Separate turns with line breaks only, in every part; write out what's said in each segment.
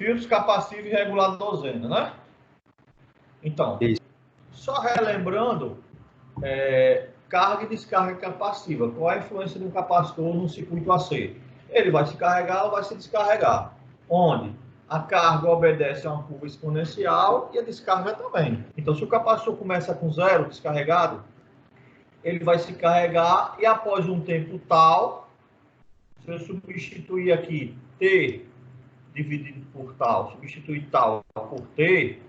filtros capacitivos e regulador dozena, né? Então,
Isso.
só relembrando, carga e descarga capacitiva. Qual é a influência do capacitor no circuito AC? Ele vai se carregar ou vai se descarregar? Onde a carga obedece a uma curva exponencial e a descarga também. Então, se o capacitor começa com zero descarregado, ele vai se carregar e após um tempo tal, se eu substituir aqui T dividido por tal, substituir tal por T,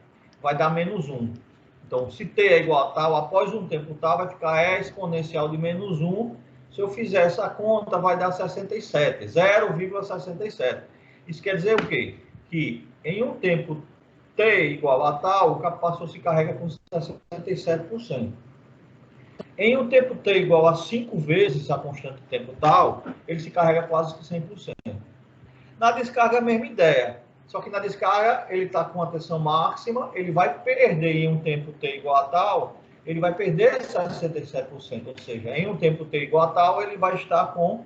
vai dar menos 1. Então, se T é igual a tal, após um tempo tal, vai ficar E exponencial de menos 1. Se eu fizer essa conta, vai dar 67, 0,67. Isso quer dizer o quê? Que em um tempo T igual a tal, o capacitor se carrega com 67%. Em um tempo T igual a 5 vezes a constante de tempo tal, ele se carrega quase que 100%. Na descarga, a mesma ideia. Só que na descarga, ele está com a tensão máxima, ele vai perder em um tempo T igual a tal, ele vai perder 67%. Ou seja, em um tempo T igual a tal, ele vai estar com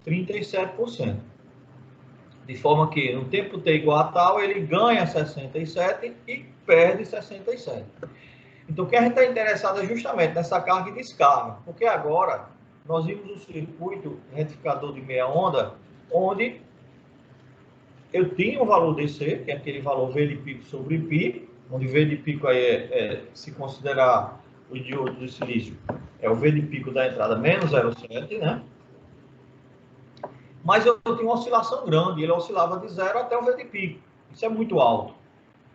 37%. De forma que, no tempo T igual a tal, ele ganha 67% e perde 67%. Então, o que a gente está interessado é justamente nessa carga e descarga. Porque agora, nós vimos um circuito retificador de meia onda, onde eu tinha um valor DC, que é aquele valor V de pico sobre π, onde V de pico aí se considerar o diodo de silício, é o V de pico da entrada menos 0,7, né? Mas eu tinha uma oscilação grande, ele oscilava de 0 até o V de pico. Isso é muito alto.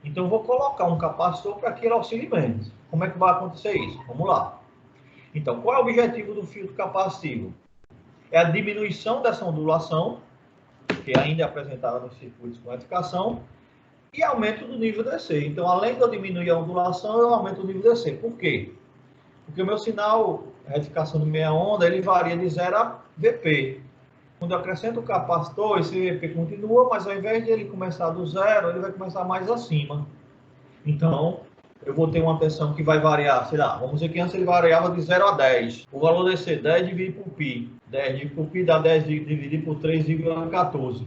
Então, eu vou colocar um capacitor para que ele auxilie menos. Como é que vai acontecer isso? Vamos lá. Então, qual é o objetivo do filtro capacitivo? É a diminuição dessa ondulação, que ainda é apresentada nos circuitos com retificação, e aumento do nível DC. Então, além de eu diminuir a ondulação, eu aumento o nível DC. Por quê? Porque o meu sinal, retificação de meia onda, ele varia de 0 a VP. Quando eu acrescento o capacitor, esse VP continua, mas ao invés de ele começar do zero, ele vai começar mais acima. Então, eu vou ter uma tensão que vai variar, sei lá, vamos dizer que antes ele variava de 0 a 10. O valor DC, 10 dividido por π. 10 dividido por π dá 10 dividido por 3,14.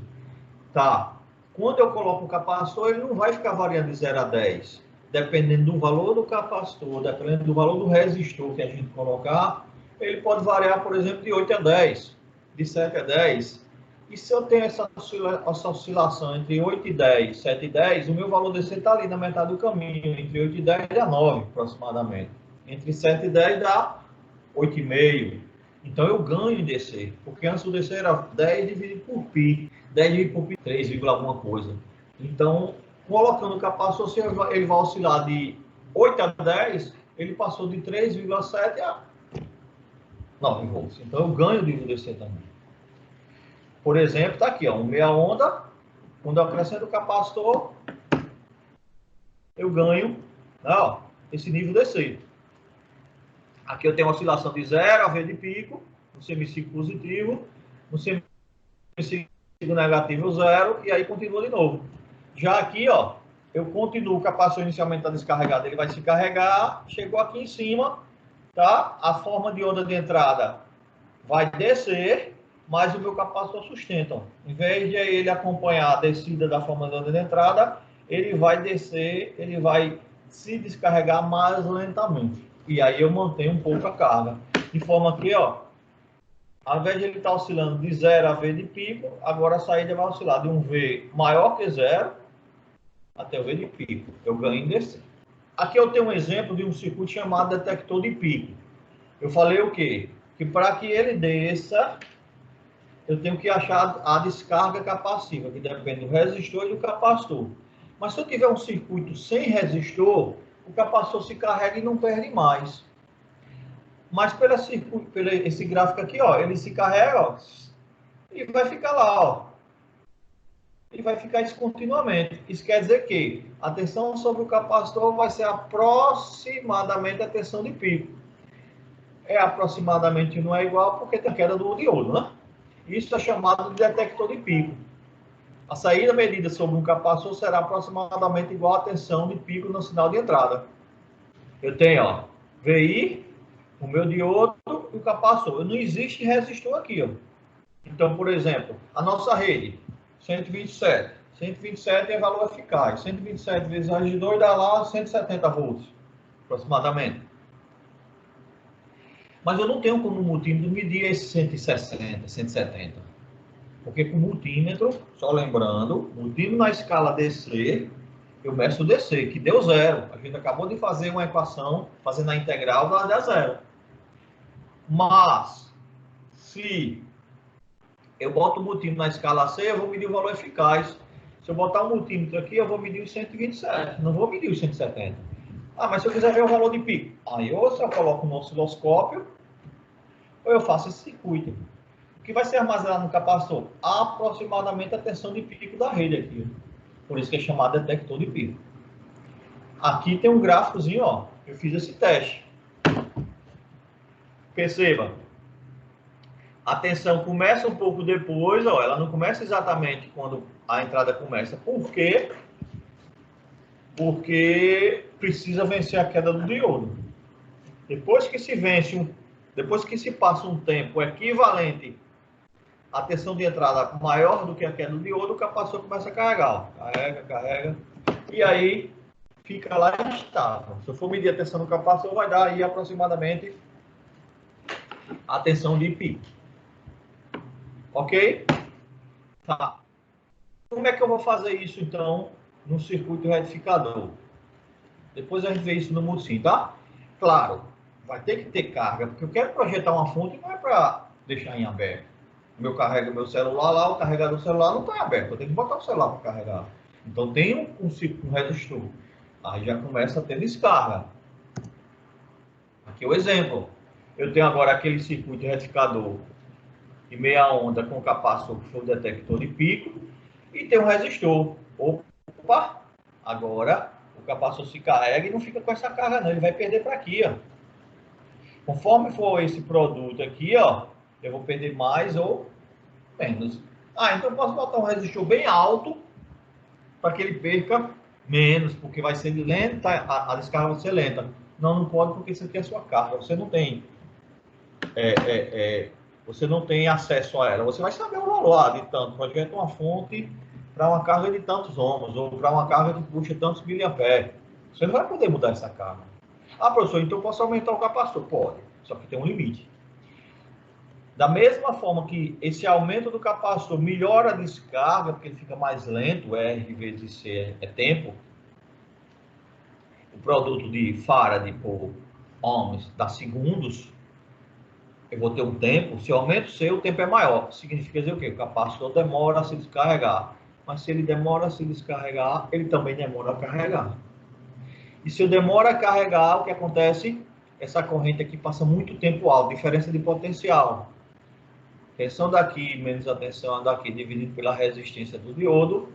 Tá. Quando eu coloco o capacitor, ele não vai ficar variando de 0 a 10. Dependendo do valor do capacitor, dependendo do valor do resistor que a gente colocar, ele pode variar, por exemplo, de 8 a 10, de 7 a 10. E se eu tenho essa oscilação entre 8 e 10, 7 e 10, o meu valor DC está ali na metade do caminho, entre 8 e 10 dá 9 aproximadamente. Entre 7 e 10 dá 8,5. Então eu ganho em DC, porque antes o DC era 10 dividido por π, 10 dividido por π, 3, alguma coisa. Então, colocando o capacitor, ele vai oscilar de 8 a 10, ele passou de 3,7 a 9 volts. Então eu ganho de DC também. Por exemplo, está aqui, ó, um meia onda, quando eu acrescento o capacitor, eu ganho, né, ó, esse nível DC. Aqui eu tenho uma oscilação de 0 a V de pico, no semiciclo positivo, no semiciclo negativo 0, e aí continua de novo. Já aqui, ó, eu continuo, o capacitor inicialmente está descarregado, ele vai se carregar, chegou aqui em cima, tá? A forma de onda de entrada vai descer, mas o meu capacitor sustenta. Em vez de ele acompanhar a descida da forma de onda de entrada, ele vai descer, ele vai se descarregar mais lentamente. E aí eu mantenho um pouco a carga. De forma que, ó, ao invés de ele estar oscilando de 0 a V de pico, agora a saída vai oscilar de um V maior que 0 até o V de pico. Eu ganho em DC. Aqui eu tenho um exemplo de um circuito chamado detector de pico. Eu falei o quê? Que para que ele desça, eu tenho que achar a descarga capacitiva, que depende do resistor e do capacitor. Mas se eu tiver um circuito sem resistor, o capacitor se carrega e não perde mais. Mas pelo esse gráfico aqui, ó, ele se carrega, ó, e vai ficar lá, ó. E vai ficar isso continuamente. Isso quer dizer que a tensão sobre o capacitor vai ser aproximadamente a tensão de pico. Aproximadamente não é igual porque tem a queda do diodo, né? Isso é chamado de detector de pico. A saída medida sobre um capacitor será aproximadamente igual à tensão de pico no sinal de entrada. Eu tenho, ó, VI, o meu diodo e o capacitor. Não existe resistor aqui, ó. Então, por exemplo, a nossa rede, 127, 127 é valor eficaz. 127 vezes raiz de 2 dá lá 170 volts, aproximadamente. Mas eu não tenho como multímetro medir esse 160, 170. Porque com multímetro, só lembrando, multímetro na escala DC, eu meço o DC, que deu zero. A gente acabou de fazer uma equação, fazendo a integral, ela dá zero. Mas, se eu boto o multímetro na escala C, eu vou medir o valor eficaz. Se eu botar um multímetro aqui, eu vou medir os 127, não vou medir os 170. Ah, mas se eu quiser ver o valor de pico, aí ou eu coloco no osciloscópio, ou eu faço esse circuito. O que vai ser armazenado no capacitor? Aproximadamente a tensão de pico da rede aqui. Por isso que é chamado detector de pico. Aqui tem um gráficozinho, ó. Eu fiz esse teste. Perceba. A tensão começa um pouco depois, ó. Ela não começa exatamente quando a entrada começa. Por quê? Porque precisa vencer a queda do diodo. Depois que se passa um tempo equivalente à tensão de entrada maior do que a queda do diodo, o capacitor começa a carregar. Ó. Carrega. E aí fica lá estável. Se eu for medir a tensão do capacitor, vai dar aí aproximadamente a tensão de pico. Ok? Tá. Como é que eu vou fazer isso, então, no circuito retificador? Depois a gente vê isso no multisim, tá? Claro, vai ter que ter carga, porque eu quero projetar uma fonte, não é para deixar em aberto. Eu carrego meu celular lá, o carregador do celular não está aberto, eu tenho que botar o celular para carregar. Então tem um resistor. Aí já começa a ter descarga. Aqui é o exemplo. Eu tenho agora aquele circuito retificador de meia onda com capacitor que foi o detector de pico e tem um resistor. Opa! Agora o capacitor se carrega e não fica com essa carga não, ele vai perder para aqui, ó. Conforme for esse produto aqui, ó, eu vou perder mais ou menos. Ah, então eu posso botar um resistor bem alto para que ele perca menos, porque vai ser lenta, a descarga vai ser lenta. Não pode, porque isso aqui é a sua carga. Você não tem você não tem acesso a ela. Você vai saber o valor de tanto. Pode ver uma fonte para uma carga de tantos ohms, ou para uma carga que puxa tantos miliamperes. Você não vai poder mudar essa carga. Ah, professor, então eu posso aumentar o capacitor? Pode, só que tem um limite. Da mesma forma que esse aumento do capacitor melhora a descarga, porque ele fica mais lento, R vezes C é tempo, o produto de Faraday por ohms dá segundos, eu vou ter um tempo, se eu aumento o C, o tempo é maior. Significa dizer o quê? O capacitor demora a se descarregar. Mas se ele demora a se descarregar, ele também demora a carregar. E se eu demoro a carregar, o que acontece? Essa corrente aqui passa muito tempo alto, diferença de potencial. Tensão daqui menos a tensão daqui dividido pela resistência do diodo,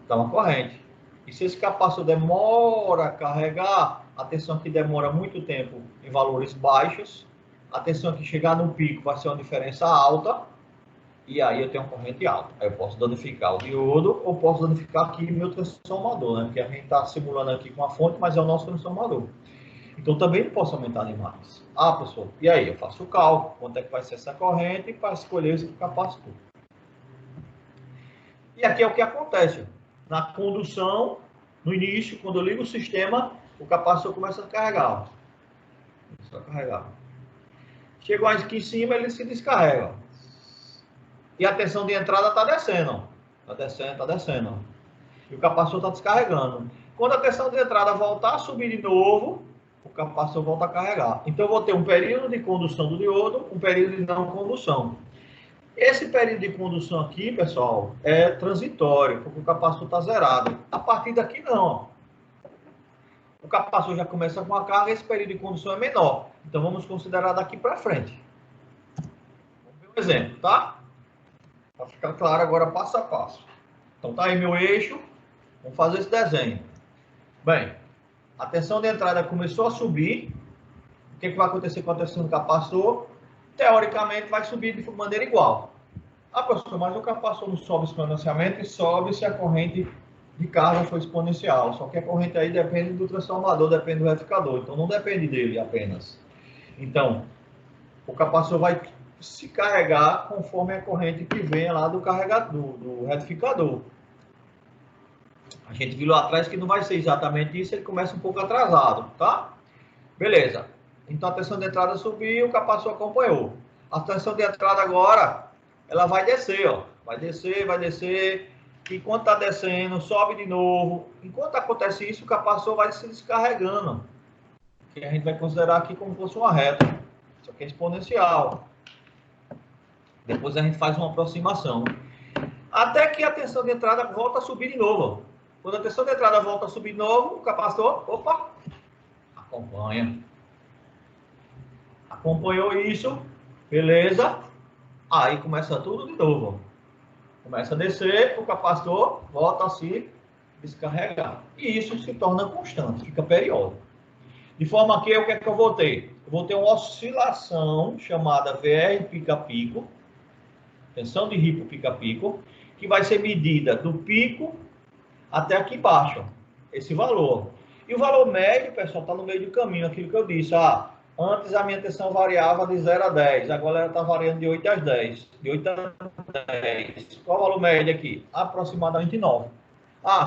dá uma corrente. E se esse capacitor demora a carregar, a tensão aqui demora muito tempo em valores baixos, a tensão aqui chegar no pico vai ser uma diferença alta, e aí eu tenho uma corrente alta. Aí eu posso danificar o diodo, ou posso danificar aqui meu transformador, né? Porque a gente está simulando aqui com a fonte, mas é o nosso transformador. Então também não posso aumentar demais. Ah, professor, e aí? Eu faço o cálculo, quanto é que vai ser essa corrente para escolher esse capacitor. E aqui é o que acontece. Na condução, no início, quando eu ligo o sistema, o capacitor começa a carregar. Começa a carregar. Chegou aqui em cima, ele se descarrega. E a tensão de entrada está descendo. Está descendo, está descendo. E o capacitor está descarregando. Quando a tensão de entrada voltar a subir de novo, o capacitor volta a carregar. Então, eu vou ter um período de condução do diodo, um período de não condução. Esse período de condução aqui, pessoal, é transitório, porque o capacitor está zerado. A partir daqui, não. O capacitor já começa com a carga, esse período de condução é menor. Então, vamos considerar daqui para frente. Vamos ver um exemplo, tá? Para ficar claro agora, passo a passo. Então, tá aí meu eixo. Vamos fazer esse desenho. Bem, a tensão de entrada começou a subir. O que vai acontecer com a tensão do capacitor? Teoricamente, vai subir de maneira igual. Ah, professor, mas o capacitor não sobe exponencialmente, sobe se a corrente de carga for exponencial. Só que a corrente aí depende do transformador, depende do retificador. Então, não depende dele apenas. Então, o capacitor vai se carregar conforme a corrente que vem lá do carregador, do retificador. A gente viu lá atrás que não vai ser exatamente isso, ele começa um pouco atrasado, tá? Beleza. Então a tensão de entrada subiu, o capacitor acompanhou. A tensão de entrada agora, ela vai descer, ó. Vai descer. Enquanto está descendo, sobe de novo. Enquanto acontece isso, o capacitor vai se descarregando. Que a gente vai considerar aqui como se fosse uma reta. Isso aqui é exponencial. Depois a gente faz uma aproximação. Até que a tensão de entrada volta a subir de novo. Quando a tensão de entrada volta a subir de novo, o capacitor, opa, acompanha. Acompanhou isso, beleza. Aí começa tudo de novo. Começa a descer, o capacitor volta a se descarregar. E isso se torna constante, fica periódico. De forma que, o que é que eu vou ter? Eu vou ter uma oscilação chamada VR pica-pico, tensão de ripo pica-pico, que vai ser medida do pico até aqui embaixo, esse valor. E o valor médio, pessoal, está no meio do caminho, aquilo que eu disse. Antes a minha tensão variava de 0 a 10, agora ela está variando de 8 a 10. De 8 a 10. Qual o valor médio aqui? Aproximadamente 9.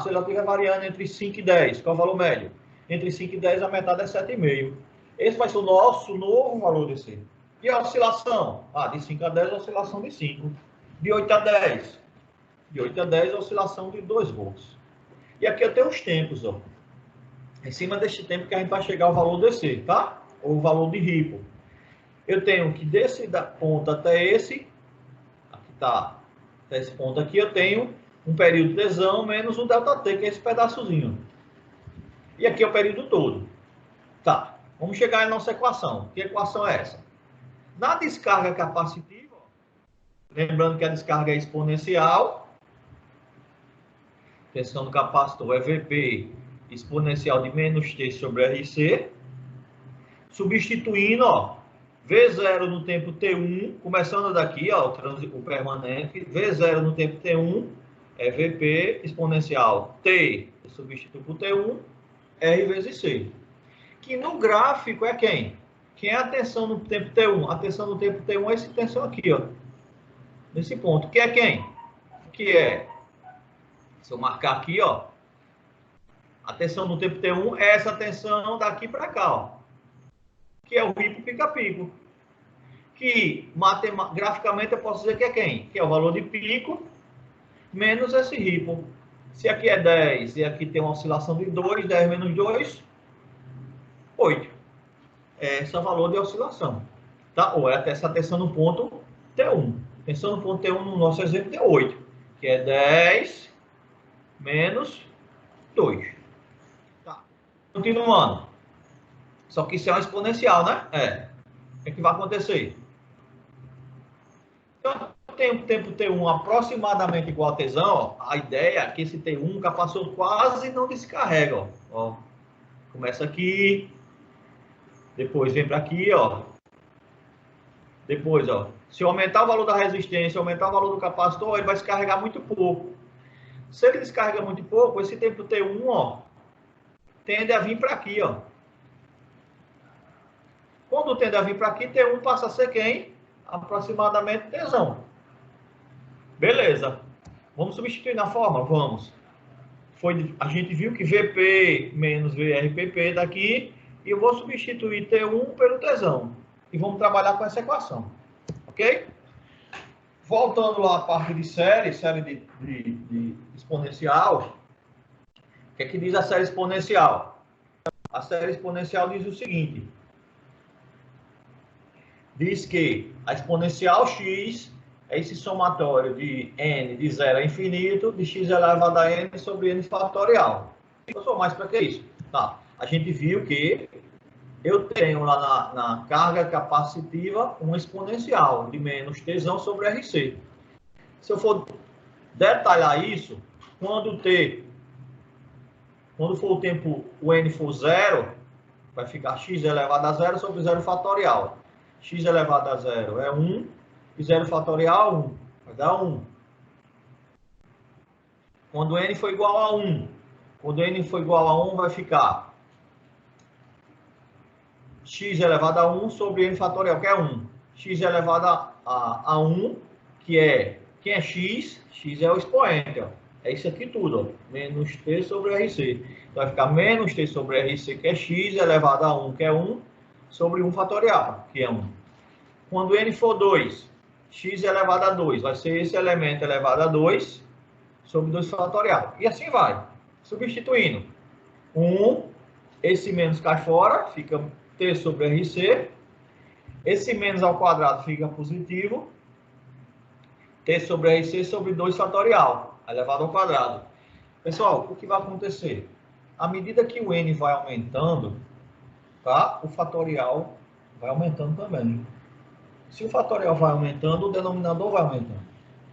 Se ela estiver variando entre 5 e 10, qual o valor médio? Entre 5 e 10, a metade é 7,5. Esse vai ser o nosso novo valor desse. E a oscilação? De 5 a 10, a oscilação de 5. De 8 a 10. De 8 a 10, a oscilação de 2 volts. E aqui eu tenho os tempos, ó. Em cima deste tempo que a gente vai chegar ao valor DC, tá? Ou o valor de ripo. Eu tenho que desse da ponta até esse, aqui tá, até esse ponto aqui, eu tenho um período tesão menos um ΔT, que é esse pedaçozinho. E aqui é o período todo. Tá, vamos chegar à nossa equação. Que equação é essa? Na descarga capacitiva, lembrando que a descarga é exponencial, tensão do capacitor é VP exponencial de menos T sobre RC, substituindo, ó, V0 no tempo T1, começando daqui, ó, o permanente, V0 no tempo T1 é VP exponencial T, substitui por T1, R vezes C. Que no gráfico é quem? Quem é a tensão no tempo T1? A tensão no tempo T1 é essa tensão aqui, ó. Nesse ponto. Que é quem? Que é, se eu marcar aqui, ó, a tensão no tempo T1 é essa tensão daqui para cá, ó, que é o ripo pica-pico. Que, graficamente, eu posso dizer que é quem? Que é o valor de pico menos esse ripo. Se aqui é 10 e aqui tem uma oscilação de 2, 10 menos 2, 8. Esse é o valor de oscilação. Tá? Ou é até essa tensão no ponto T1. Tensão no ponto T1 no nosso exemplo é 8, que é 10 menos 2. Tá. Continuando. Só que isso é uma exponencial, né? O que vai acontecer? Então, eu tenho um tempo T1 aproximadamente igual a tesão. Ó. A ideia é que esse T1 capacitor quase não descarrega. Ó. Começa aqui. Depois vem para aqui, ó. Depois, ó. Se eu aumentar o valor da resistência, aumentar o valor do capacitor, ele vai descarregar muito pouco. Se ele descarrega muito pouco, esse tempo T1, ó, tende a vir para aqui, ó. Quando tende a vir para aqui, T1 passa a ser quem? Aproximadamente tesão. Beleza. Vamos substituir na fórmula? Vamos. A gente viu que VP menos VRPP daqui, e eu vou substituir T1 pelo tesão. E vamos trabalhar com essa equação. Ok? Voltando lá à parte de série de exponencial, o que é que diz a série exponencial? A série exponencial diz o seguinte. Diz que a exponencial x é esse somatório de n de 0 a infinito, de x elevado a n sobre n fatorial. Eu sou mais para que isso? Tá. A gente viu que eu tenho lá na carga capacitiva uma exponencial de menos tesão sobre RC. Se eu for detalhar isso, quando for o tempo, o n for 0, vai ficar x elevado a 0 sobre 0 fatorial. X elevado a 0 é 1, e 0 fatorial 1, vai dar 1. Quando n for igual a 1, vai ficar x elevado a 1 sobre n fatorial, que é 1. X elevado a 1, que é, quem é x? X é o expoente, ó. É isso aqui tudo, ó. Menos T sobre RC. Então, vai ficar menos T sobre RC, que é X, elevado a 1, que é 1, sobre 1 fatorial, que é 1. Quando N for 2, X elevado a 2, vai ser esse elemento elevado a 2, sobre 2 fatorial. E assim vai. Substituindo. 1, esse menos cai fora, fica T sobre RC. Esse menos ao quadrado fica positivo. T sobre RC sobre 2 fatorial, elevado ao quadrado. Pessoal, o que vai acontecer? À medida que o N vai aumentando, tá? O fatorial vai aumentando também. Se o fatorial vai aumentando, o denominador vai aumentando.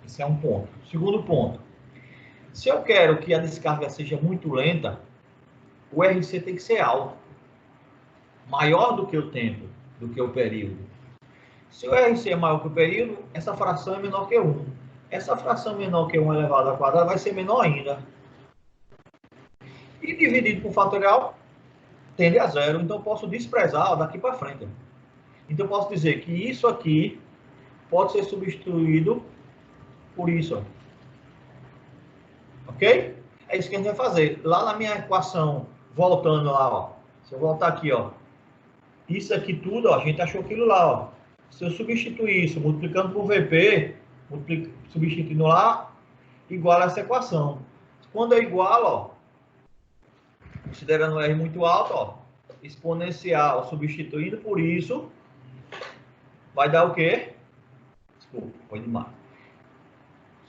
Esse é um ponto. Segundo ponto. Se eu quero que a descarga seja muito lenta, o RC tem que ser alto. Maior do que o tempo, do que o período. Se o RC é maior que o período, essa fração é menor que 1. Essa fração menor que 1 elevado ao quadrado vai ser menor ainda. E dividido por fatorial, tende a zero. Então, eu posso desprezar daqui para frente. Então, eu posso dizer que isso aqui pode ser substituído por isso. Ok? É isso que a gente vai fazer. Lá na minha equação, voltando lá, ó. Se eu voltar aqui, ó. Isso aqui tudo, ó, a gente achou aquilo lá, ó. Se eu substituir isso multiplicando por VP, substituindo lá, iguala essa equação. Quando eu igualo, ó, considerando o R muito alto, ó, exponencial substituindo por isso, vai dar o quê? Desculpa, foi demais.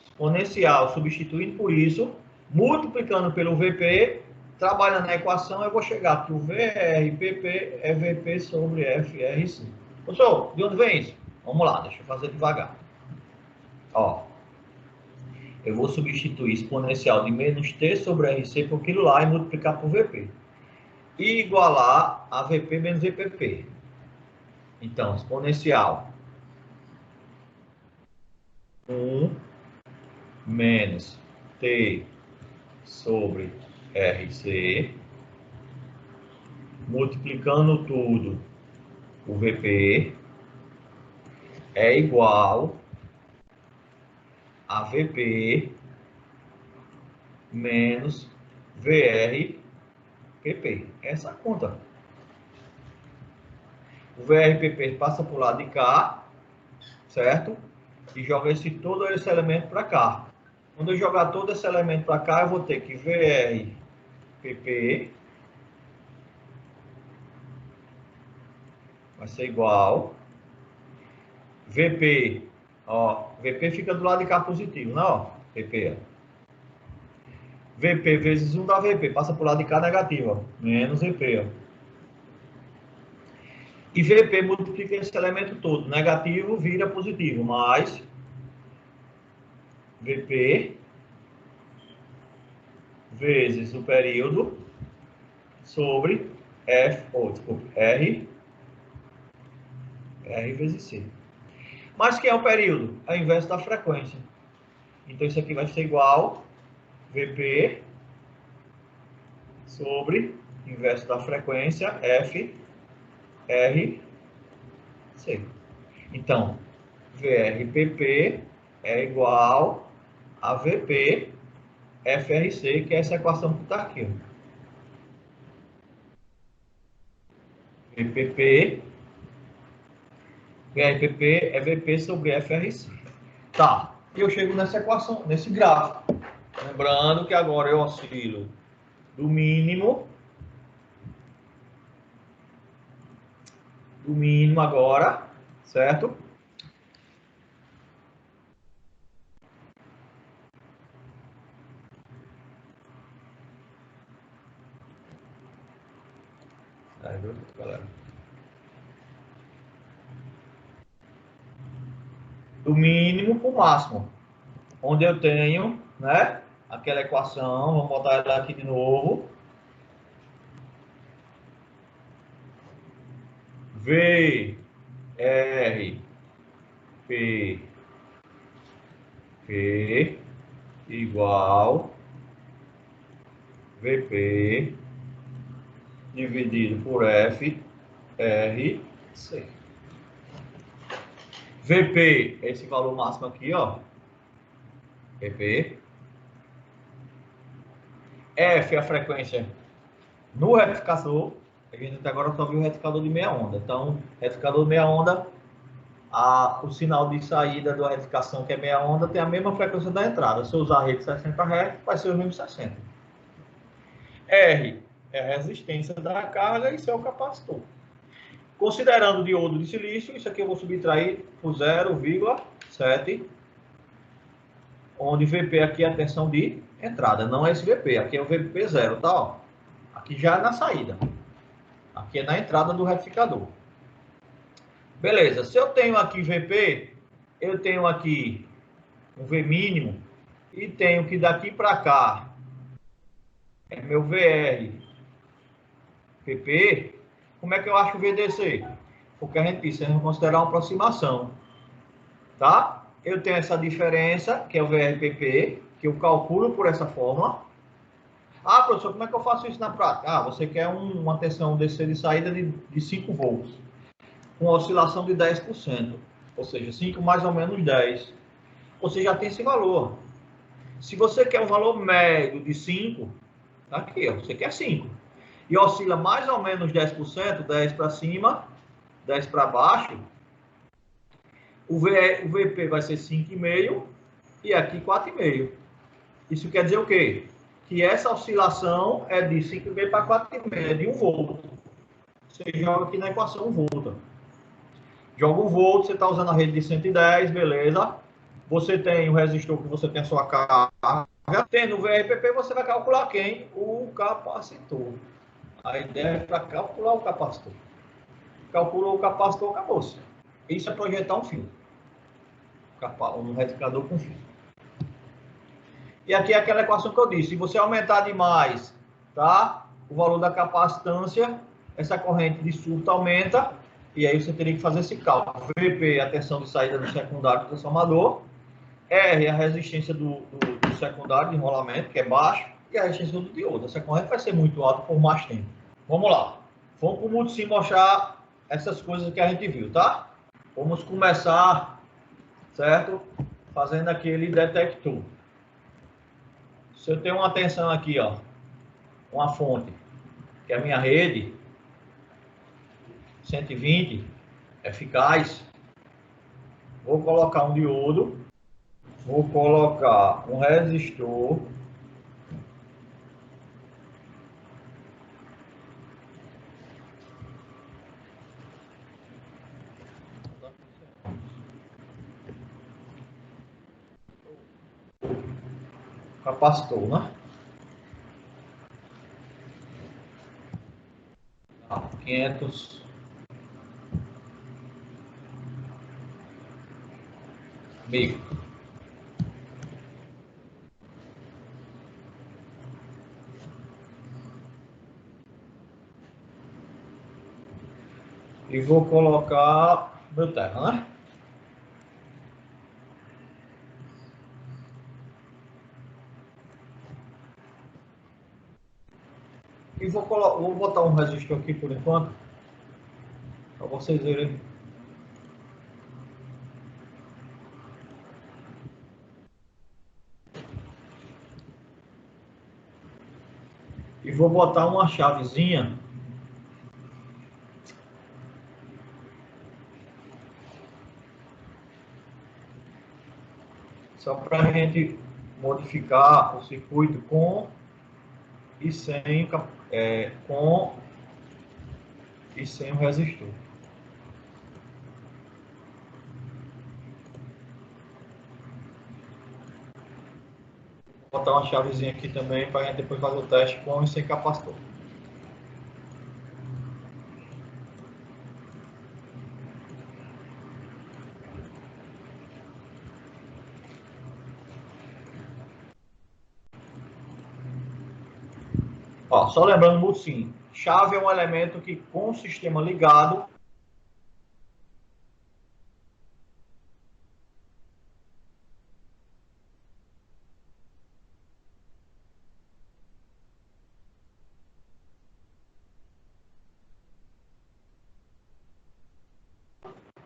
Exponencial substituindo por isso, multiplicando pelo VP, trabalhando na equação, eu vou chegar que o VRPP é VP sobre FRC. Professor, de onde vem isso? Vamos lá, deixa eu fazer devagar. Ó, eu vou substituir exponencial de menos T sobre RC por aquilo lá e multiplicar por VP. E igualar a VP menos VPP. Então, exponencial 1 menos T sobre RC, multiplicando tudo, o VP é igual a VP menos VRPP. Essa é a conta. O VRPP passa para o lado de cá, certo? E joga todo esse elemento para cá. Quando eu jogar todo esse elemento para cá, eu vou ter que VRPP vai ser igual VP, ó, VP fica do lado de cá positivo, né, ó, VP, ó. VP vezes 1 dá VP, passa para o lado de cá negativo, ó, menos VP, ó. E VP multiplica esse elemento todo, negativo vira positivo, mais VP vezes o período sobre R vezes C. Mas que é o período? É o inverso da frequência. Então, isso aqui vai ser igual VP sobre inverso da frequência F, R, C. Então, VRPP é igual a VP FRC, que é essa equação que está aqui. VRPP é VP sobre FRC. Tá, e eu chego nessa equação, nesse gráfico. Lembrando que agora eu oscilo do mínimo agora, certo? Aí, galera. Do mínimo para o máximo. Onde eu tenho, né? Aquela equação, vamos botar ela aqui de novo. V, R, P, P igual VP dividido por F, R, C. VP, esse valor máximo aqui, ó. VP F é a frequência no retificador. A gente até agora só viu o retificador de meia onda. Então, retificador de meia onda, o sinal de saída da retificação, que é meia onda, tem a mesma frequência da entrada. Se eu usar a rede 60 Hz, vai ser os mesmos 60. R é a resistência da carga e isso é o capacitor. Considerando o diodo de silício, isso aqui eu vou subtrair por 0,7, onde VP aqui é a tensão de entrada, não é esse VP, aqui é o VP 0, tá? Ó. Aqui já é na saída, aqui é na entrada do retificador. Beleza, se eu tenho aqui VP, eu tenho aqui um V mínimo e tenho que daqui para cá é meu VR PP, como é que eu acho o VDC? Porque a gente disse, vamos considerar uma aproximação, tá? Eu tenho essa diferença, que é o VRPP, que eu calculo por essa fórmula. Ah, professor, como é que eu faço isso na prática? Ah, você quer uma tensão DC de saída de 5 volts, com oscilação de 10%, ou seja, 5 mais ou menos 10. Você já tem esse valor. Se você quer um valor médio de 5, tá aqui, ó, você quer 5. E oscila mais ou menos 10%, 10 para cima, 10 para baixo, o VP vai ser 5,5 e aqui 4,5. Isso quer dizer o quê? Que essa oscilação é de 5,5 para 4,5, é de 1 volt. Você joga aqui na equação 1 volt. Joga 1 volt, você está usando a rede de 110, beleza. Você tem o resistor que você tem a sua carga. Tendo o VRPP, você vai calcular quem? O capacitor. A ideia é para calcular o capacitor. Calculou o capacitor, acabou-se. Isso é projetar um fio. Um retificador com fio. E aqui é aquela equação que eu disse. Se você aumentar demais, tá? O valor da capacitância, essa corrente de surto aumenta. E aí você teria que fazer esse cálculo. VP, a tensão de saída do secundário do transformador. R, a resistência do secundário de enrolamento, que é baixo. E a resistência do diodo. Essa corrente vai ser muito alta por mais tempo. Vamos lá. Vamos para o multisim mostrar essas coisas que a gente viu, tá? Vamos começar, certo? Fazendo aquele detector. Se eu tenho uma tensão aqui, ó, uma fonte, que é a minha rede, 120, eficaz, vou colocar um diodo, vou colocar um resistor, capacitor, né? 500 mil. E vou colocar meu terra, né? E vou botar um resistor aqui por enquanto, para vocês verem. E vou botar uma chavezinha só para a gente modificar o circuito com e sem, com e sem o resistor. Vou botar uma chavezinha aqui também para a gente depois fazer o teste com e sem capacitor. Ó, só lembrando, multisim, chave é um elemento que com o sistema ligado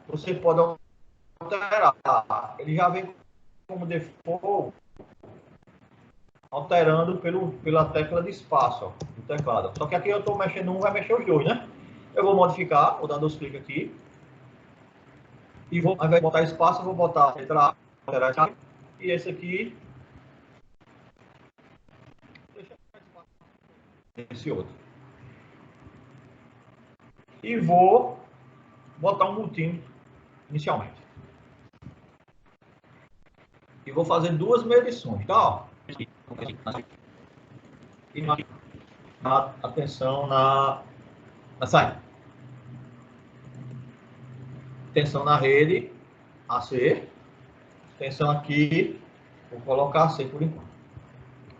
você pode alterar. Ele já vem como default alterando pela tecla de espaço, ó, do teclado. Só que aqui eu estou mexendo um, vai mexer os dois, né? Eu vou modificar, vou dar 2 cliques aqui. E vou, ao invés de botar espaço, eu vou botar a letra A, e esse aqui, esse outro. E vou botar um multímetro inicialmente. E vou fazer 2 medições, tá? Ó. E atenção na saída. Tensão na rede, AC. Tensão aqui, vou colocar AC por enquanto.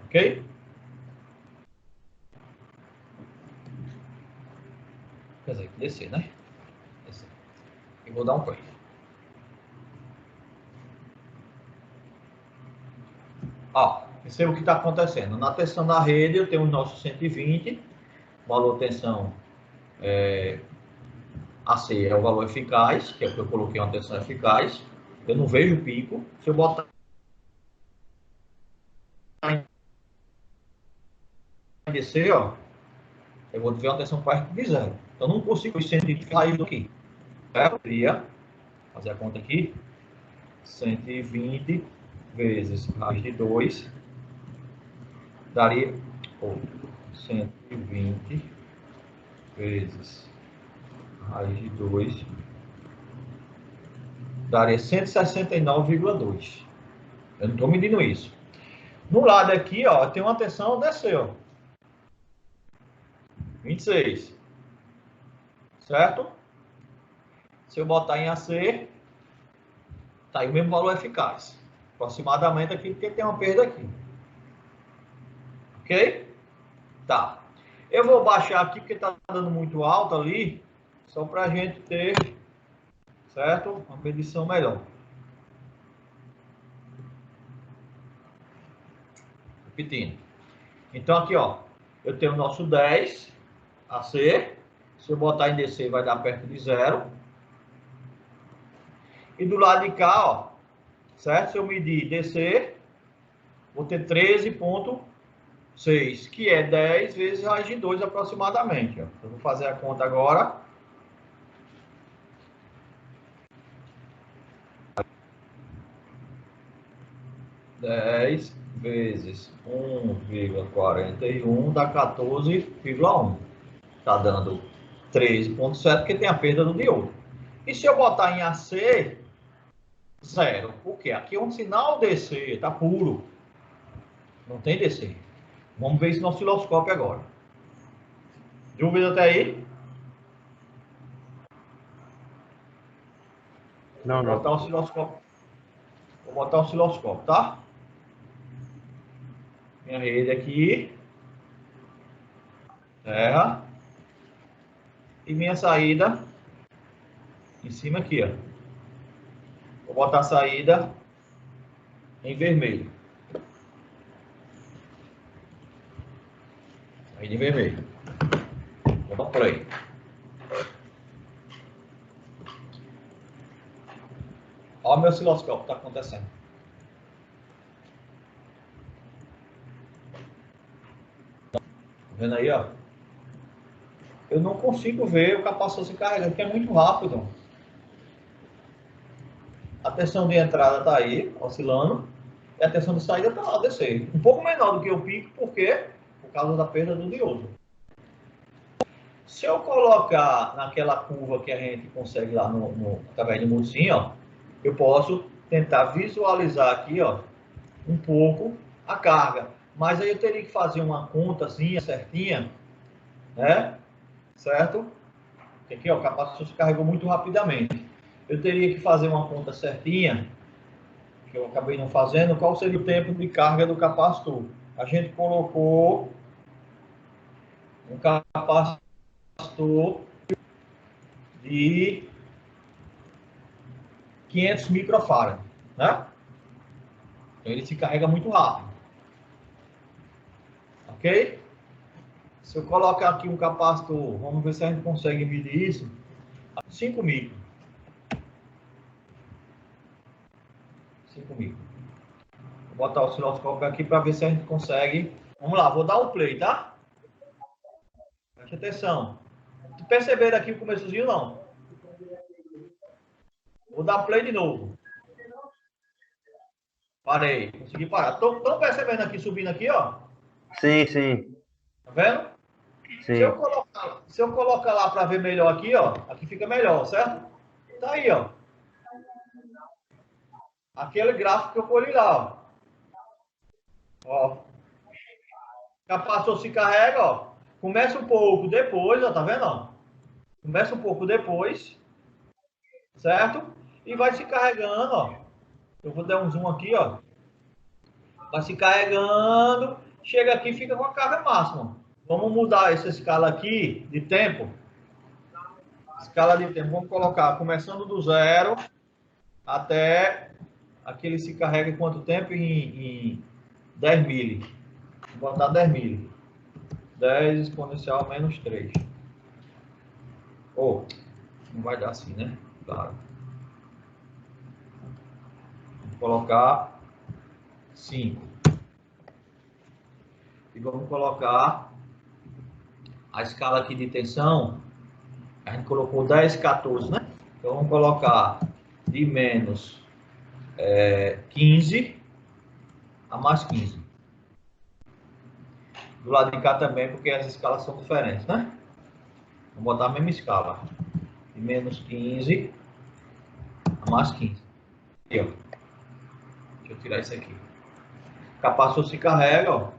Ok? Quer dizer, descer, né? Descer. E vou dar um play. Ó, perceba o que está acontecendo. Na tensão da rede, eu tenho o nosso 120, valor tensão AC é o valor eficaz, que é o que eu coloquei uma tensão eficaz. Eu não vejo pico. Se eu botar em DC, ó, eu vou ver uma tensão perto de zero. Então, não consigo identificar isso aqui. Eu queria fazer a conta aqui. 120 vezes raiz de 2 daria 120 vezes raiz de 2 daria 169,2. Eu não estou medindo isso. No lado aqui, ó, tem uma tensão desceu. 26. Certo? Se eu botar em AC, tá aí o mesmo valor eficaz. Aproximadamente aqui, porque tem uma perda aqui. Ok? Tá. Eu vou baixar aqui, porque tá dando muito alto ali, só para a gente ter, certo? Uma medição melhor. Repetindo. Então, aqui, ó, eu tenho o nosso 10 AC. Se eu botar em DC, vai dar perto de zero. E do lado de cá, ó, certo? Se eu medir DC, vou ter 13,6, que é 10 vezes raiz de 2 aproximadamente. Ó. Eu vou fazer a conta agora. Dez vezes 1,41 dá 14,1. Está dando 13,7, porque tem a perda do diodo. E se eu botar em AC, zero. Por quê? Aqui é um sinal DC, está puro. Não tem DC. Vamos ver isso no osciloscópio agora. Dúvida até aí?
Não,
Vou botar o osciloscópio. Vou botar o osciloscópio, tá? Minha rede aqui. Terra. E minha saída em cima aqui, ó. Vou botar a saída em vermelho. Saída em vermelho. Vou dar play. Olha o meu osciloscópio, está acontecendo. Tá vendo aí, ó? Eu não consigo ver o capacitor se carregando, porque é muito rápido. A tensão de entrada está aí, oscilando, e a tensão de saída está lá, descer. Um pouco menor do que o pico, por quê? Por causa da perda do diodo. Se eu colocar naquela curva que a gente consegue lá através do multisim, ó, eu posso tentar visualizar aqui, ó, um pouco a carga. Mas aí eu teria que fazer uma contazinha certinha, né? Certo? Aqui, ó, o capacitor se carregou muito rapidamente. Eu teria que fazer uma conta certinha, que eu acabei não fazendo, qual seria o tempo de carga do capacitor. A gente colocou um capacitor de 500 microfarad, né? Então ele se carrega muito rápido. Ok? Se eu colocar aqui um capacitor, vamos ver se a gente consegue medir isso, 5 micro. 5 micro. Vou botar o osciloscópio aqui para ver se a gente consegue. Vamos lá, vou dar o play, tá? Preste atenção. Perceberam aqui o começozinho, não? Vou dar play de novo. Parei, consegui parar. Estão percebendo aqui, subindo aqui, ó?
Sim, sim.
Tá vendo?
Sim.
Se eu colocar lá para ver melhor aqui, ó, aqui fica melhor, certo? Tá aí, ó. Aquele gráfico que eu colhi lá, ó. Capacitor se carrega, ó. Começa um pouco depois, ó, tá vendo, ó? Começa um pouco depois, certo? E vai se carregando, ó. Eu vou dar um zoom aqui, ó. Vai se carregando, chega aqui e fica com a carga máxima. Vamos mudar essa escala aqui de tempo. Escala de tempo, vamos colocar começando do zero até aqui ele se carrega em quanto tempo? Em 10 mili. Vou botar 10 mili. 10 exponencial menos 3. Ou, não vai dar assim, né? Claro. Vamos colocar 5. E vamos colocar a escala aqui de tensão. A gente colocou 10, 14, né? Então vamos colocar de menos 15 a mais 15. Do lado de cá também, porque as escalas são diferentes, né? Vamos botar a mesma escala. De menos 15 a mais 15. Aqui, ó. Deixa eu tirar isso aqui. O capacitor se carrega, ó.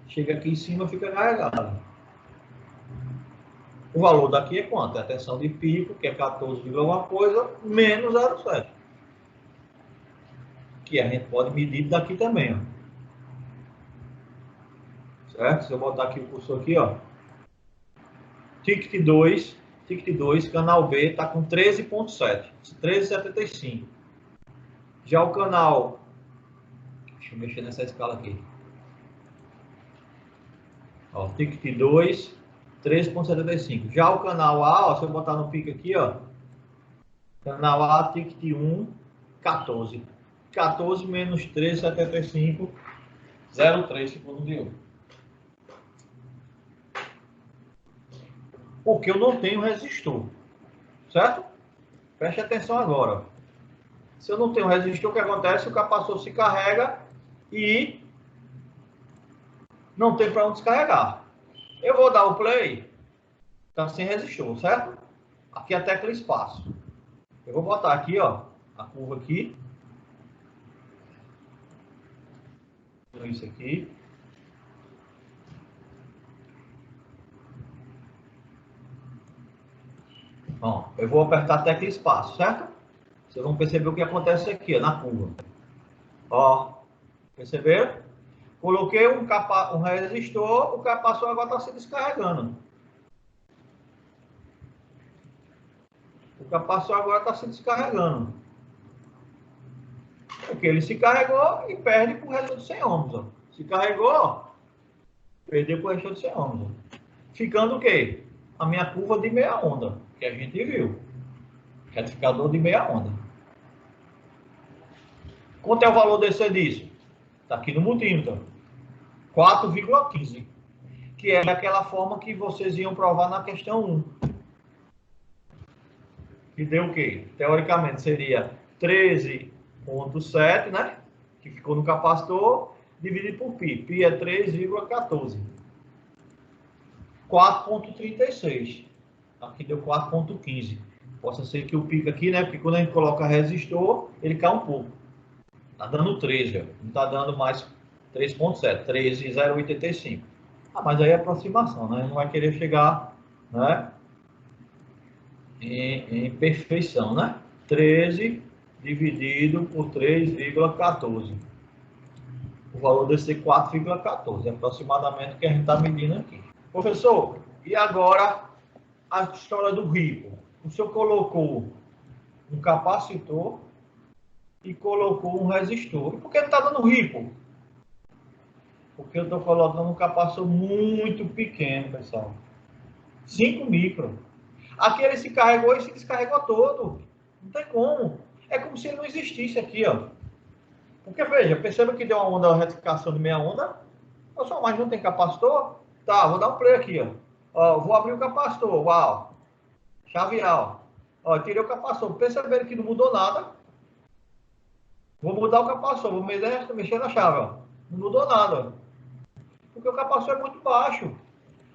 Chega aqui em cima, fica carregado. O valor daqui é quanto? É a tensão de pico, que é 14, alguma coisa, menos 0,7. Que a gente pode medir daqui também, ó. Certo? Se eu botar aqui o cursor aqui, ó. Ticket 2, canal B está com 13,7. 13,75. Já o canal... Deixa eu mexer nessa escala aqui. Ó, ticket 2, 13,75. Já o canal A, ó, se eu botar no pico aqui, ó. Canal A, ticket 1, 14. 14 menos 13,75, 0,3 segundo de 1. Porque eu não tenho resistor. Certo? Preste atenção agora. Se eu não tenho resistor, o que acontece? O capacitor se carrega e não tem para onde descarregar. Eu vou dar o play, tá sem resistor, certo? Aqui é a tecla espaço. Eu vou botar aqui, ó, a curva aqui. Isso aqui. Bom, eu vou apertar a tecla espaço, certo? Vocês vão perceber o que acontece aqui, ó, na curva. Ó, perceberam? Coloquei um resistor, o capacitor agora está se descarregando. O capacitor agora está se descarregando. Porque ele se carregou e perde por resistor de 100 ohms. Ó. Se carregou, perdeu por resistor de 100 ohms. Ó. Ficando o quê? A minha curva de meia onda, que a gente viu. Retificador de meia onda. Quanto é o valor desse disso? Está aqui no multímetro. 4,15. Que é aquela forma que vocês iam provar na questão 1. Que deu o quê? Teoricamente seria 13,7, né? Que ficou no capacitor, dividido por π. π é 3,14. 4,36. Aqui deu 4,15. Possa ser que o pico aqui, né? Porque quando a gente coloca resistor, ele cai um pouco. Tá dando 13, ó. Não tá dando mais 3,7. 13,085. Ah, mas aí é aproximação, né? Não vai querer chegar, né? Em perfeição, né? 13 dividido por 3,14. O valor desse ser 4,14, aproximadamente o que a gente está medindo aqui. Professor, e agora a história do ripo? O senhor colocou um capacitor e colocou um resistor. E por que não está dando ripo? Porque eu estou colocando um capacitor muito pequeno, pessoal. 5 micron. Aqui ele se carregou e se descarregou todo. Não tem como. É como se ele não existisse aqui, ó. Porque, veja, perceba que deu uma onda, uma retificação de meia onda. Só, mas não tem capacitor? Tá, vou dar um play aqui, ó. Ó, vou abrir o capacitor, uau. Chavear, ó. Ó, tirei o capacitor. Perceberam que não mudou nada. Vou mudar o capacitor, vou mexer na chave, ó. Não mudou nada. Porque o capacitor é muito baixo.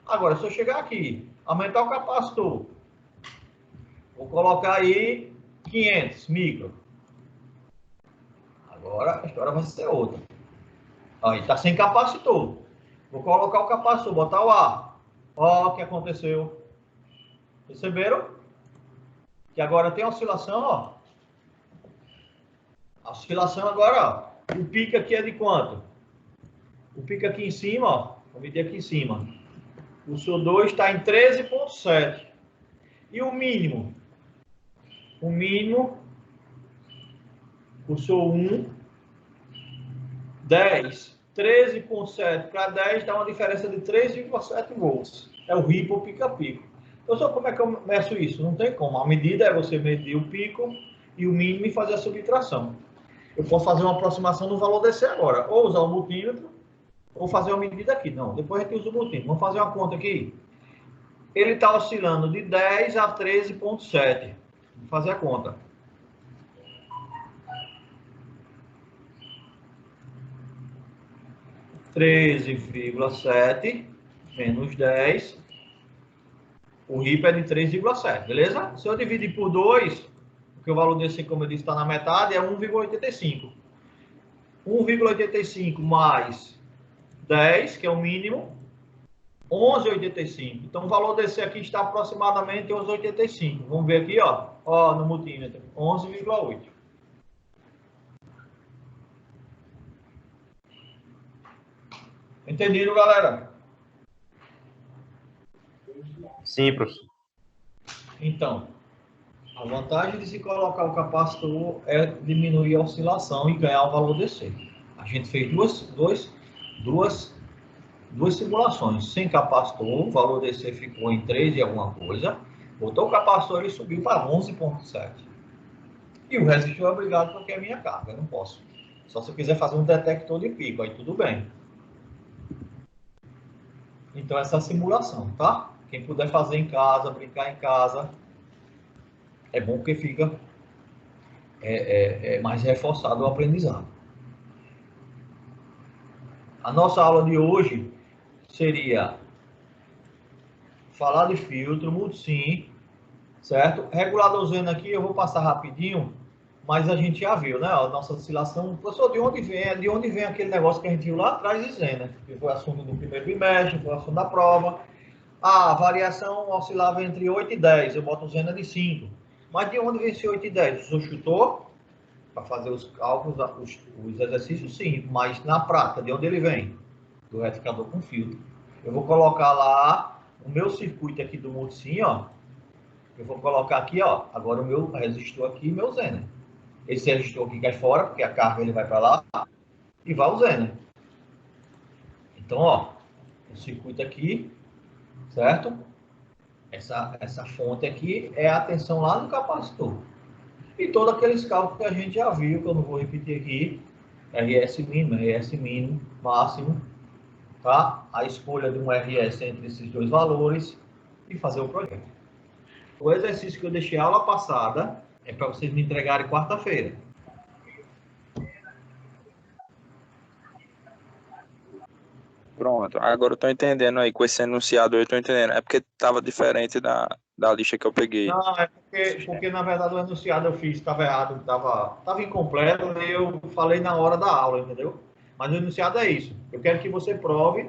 Agora, se eu chegar aqui, aumentar o capacitor, vou colocar aí 500 micro. Agora a história vai ser outra. Aí está sem capacitor. Vou colocar o capacitor, botar o ar. Ó, o que aconteceu. Perceberam? Que agora tem oscilação, ó. A oscilação agora, ó. O pico aqui é de quanto? O pico aqui em cima, ó. Vou medir aqui em cima. O SO2 está em 13,7. E o mínimo? O mínimo, o SO1, 10. 13,7 para 10 dá uma diferença de 3,7 volts. É o ripple pica-pico. Então, só como é que eu meço isso? Não tem como. A medida é você medir o pico e o mínimo e fazer a subtração. Eu posso fazer uma aproximação no valor desse agora. Ou usar o multímetro, ou fazer uma medida aqui. Não, depois a gente usa o multímetro. Vamos fazer uma conta aqui. Ele está oscilando de 10 a 13,7. Vou fazer a conta. (13,7) menos 10. O RIP é de 3,7, beleza? Se eu dividir por 2, porque o valor desse, como eu disse, está na metade, é 1,85. 1,85 mais 10, que é o mínimo, 11,85. Então, o valor desse aqui está aproximadamente 11,85. Vamos ver aqui, ó. Ó, no multímetro, 11,8. Entendido, galera?
Sim, professor.
Então, a vantagem de se colocar o capacitor é diminuir a oscilação e ganhar o valor DC. A gente fez duas simulações. Sem capacitor, o valor DC ficou em 3 e alguma coisa. Botou o capacitor e subiu para 11,7. E o resistor é obrigado porque é minha carga, eu não posso. Só se eu quiser fazer um detector de pico, aí tudo bem. Então, essa é a simulação, tá? Quem puder fazer em casa, brincar em casa, é bom porque fica mais reforçado o aprendizado. A nossa aula de hoje seria falar de filtro, multisim, certo? Regulador Zeno aqui eu vou passar rapidinho, mas a gente já viu, né? A nossa oscilação. Professor, de onde vem aquele negócio que a gente viu lá atrás de Zeno, que foi assunto do primeiro bimestre, foi assunto da prova. A variação oscilava entre 8 e 10, eu boto o Zeno de 5. Mas de onde vem esse 8 e 10? O senhor chutou para fazer os cálculos, os exercícios, sim, mas na prática, de onde ele vem? Do retificador com filtro. Eu vou colocar lá o meu circuito aqui do multisim, ó. Eu vou colocar aqui, ó, agora o meu resistor aqui e meu Zener. Esse resistor aqui cai fora, porque a carga ele vai para lá e vai o Zener. Então, ó, o circuito aqui, certo? Essa fonte aqui é a tensão lá no capacitor. E todos aqueles cálculos que a gente já viu, que eu não vou repetir aqui, RS mínimo, RS mínimo, máximo, tá? A escolha de um RS entre esses dois valores e fazer o projeto. O exercício que eu deixei a aula passada é para vocês me entregarem quarta-feira.
Pronto, agora eu tô entendendo aí, com esse enunciado eu tô entendendo. É porque tava diferente da lista que eu peguei.
Não, é porque na verdade o enunciado eu fiz, estava errado, estava incompleto e eu falei na hora da aula, entendeu? Mas o enunciado é isso. Eu quero que você prove